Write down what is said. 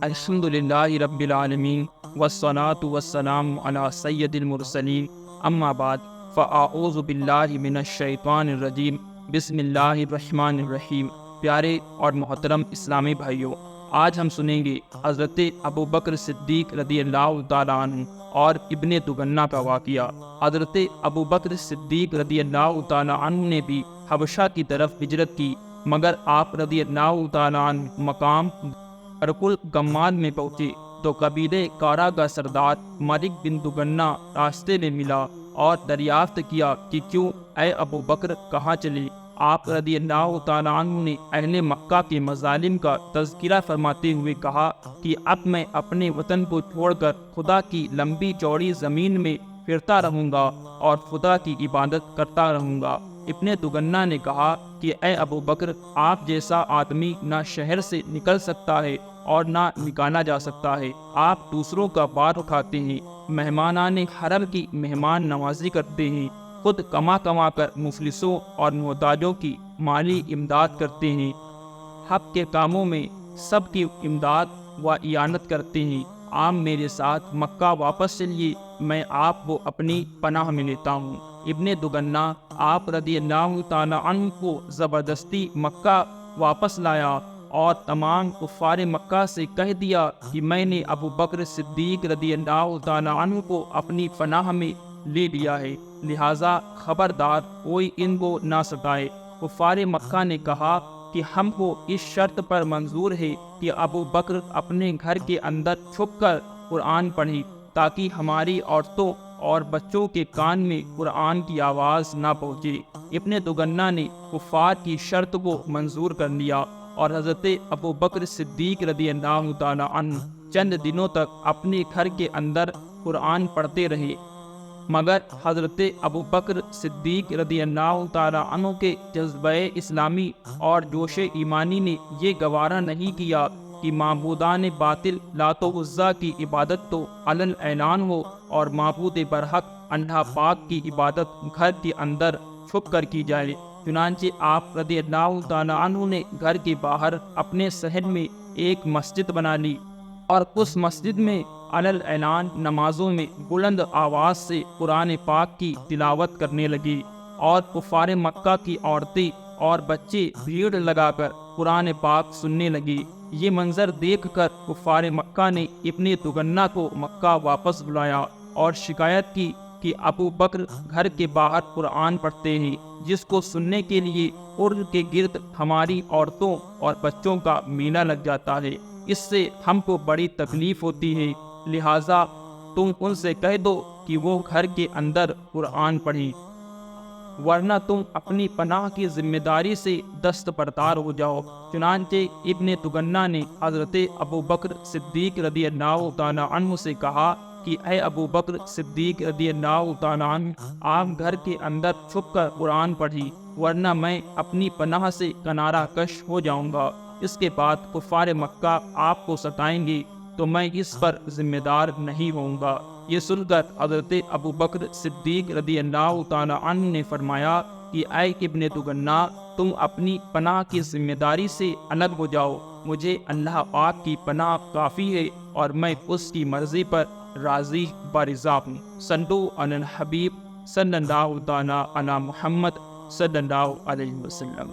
الحمدللہ رب العالمین والصلاة والسلام علی سید المرسلین اما بعد فاعوذ باللہ من الشیطان الرجیم بسم اللہ الرحمن الرحیم۔ پیارے اور محترم اسلامی بھائیوں، آج ہم سنیں گے حضرت ابوبکر صدیق رضی اللہ تعالیٰ عنہ اور ابن دگنہ کا واقعہ۔ حضرت ابوبکر صدیق رضی اللہ تعالیٰ عنہ نے بھی حبشہ کی طرف ہجرت کی، مگر آپ رضی اللہ تعالیٰ عنہ مقام ارکل گمال میں پہنچے تو قبیلے کارا کا سردار ملک بن دگنہ راستے میں ملا اور دریافت کیا کہ کیوں اے ابو بکر کہاں چلے؟ آپ رضی اللہ تعالیٰ عنہ نے اہل مکہ کے مظالم کا تذکرہ فرماتے ہوئے کہا کہ اب میں اپنے وطن کو چھوڑ کر خدا کی لمبی چوڑی زمین میں پھرتا رہوں گا اور خدا کی عبادت کرتا رہوں گا۔ ابن دگنہ نے کہا کہ اے ابو بکر، آپ جیسا آدمی نہ شہر سے نکل سکتا ہے اور نہ نکالا جا سکتا ہے۔ آپ دوسروں کا بار اٹھاتے ہیں، مہمانان حرم کی مہمان نوازی کرتے ہیں، خود کما کما کر مفلسوں اور محتاجوں کی مالی امداد کرتے ہیں، حق کے کاموں میں سب کی امداد و اعانت کرتے ہیں۔ آپ میرے ساتھ مکہ واپس چلیے، میں آپ کو اپنی پناہ میں لیتا ہوں۔ ابن دگنہ آپ رضی اللہ تعالیٰ عنہ کو زبردستی مکہ واپس لایا اور تمام کفار مکہ سے کہہ دیا کہ میں نے ابو بکر صدیق رضی اللہ تعالیٰ عنہ کو اپنی پناہ میں لے لیا ہے، لہٰذا خبردار کوئی ان کو نہ ستائے۔ کفار مکہ نے کہا کہ ہم کو اس شرط پر منظور ہے کہ ابو بکر اپنے گھر کے اندر چھپ کر قرآن پڑھے تاکہ ہماری عورتوں اور بچوں کے کان میں قرآن کی آواز نہ پہنچے۔ ابن دگنہ نے کفار کی شرط کو منظور کر لیا اور حضرت ابو بکر صدیق رضی اللہ تعالیٰ عنہ چند دنوں تک اپنے گھر کے اندر قرآن پڑھتے رہے، مگر حضرت ابو بکر صدیق رضی اللہ تعالیٰ عنہ کے جذبہ اسلامی اور جوش ایمانی نے یہ گوارا نہیں کیا کہ معبودان باطل لات و عزیٰ کی عبادت تو علن اعلان ہو اور معبود برحق اللہ پاک کی عبادت گھر کے اندر چھپ کر کی جائے۔ چنانچہ آپ رضی اللہ تعالیٰ عنہ نے گھر کے باہر اپنے صحن میں ایک مسجد بنا لی اور اس مسجد میں علل اعلان نمازوں میں بلند آواز سے قرآن پاک کی تلاوت کرنے لگی، اور کفار مکہ کی عورتیں اور بچے بھیڑ لگا کر قرآن پاک سننے لگی۔ یہ منظر دیکھ کر کفار مکہ نے ابن دگنہ کو مکہ واپس بلایا اور شکایت کی کہ ابو بکر گھر کے باہر قرآن پڑھتے ہیں، جس کو سننے کے لیے ان کے گرد ہماری عورتوں اور بچوں کا میلہ لگ جاتا ہے، اس سے ہم کو بڑی تکلیف ہوتی ہے، لہٰذا تم ان سے کہہ دو کہ وہ گھر کے اندر قرآن پڑھیں، ورنہ تم اپنی پناہ کی ذمہ داری سے دست بردار ہو جاؤ۔ چنانچہ ابن دگنہ نے حضرت ابو بکر صدیق رضی اللہ تعالیٰ عنہ سے کہا کہ اے ابو بکر صدیق رضی اللہ تعالیٰ عنہ، آپ گھر کے اندر چھپ کر قرآن پڑھی، ورنہ میں اپنی پناہ سے کنارہ کش ہو جاؤں گا۔ اس کے بعد کفار مکہ آپ کو ستائیں گے تو میں اس پر ذمہ دار نہیں ہوں گا۔ یہ سن کر حضرت ابو بکر صدیق رضی اللہ تعالیٰ عنہ نے فرمایا کہ اے ابن دگنہ، تم اپنی پناہ کی ذمہ داری سے الگ ہو جاؤ، مجھے اللہ پاک کی پناہ کافی ہے اور میں اس کی مرضی پر راضی برضا ہوں۔ صلو علی الحبیب صلی اللہ تعالیٰ علی محمد صلی اللہ علیہ وسلم۔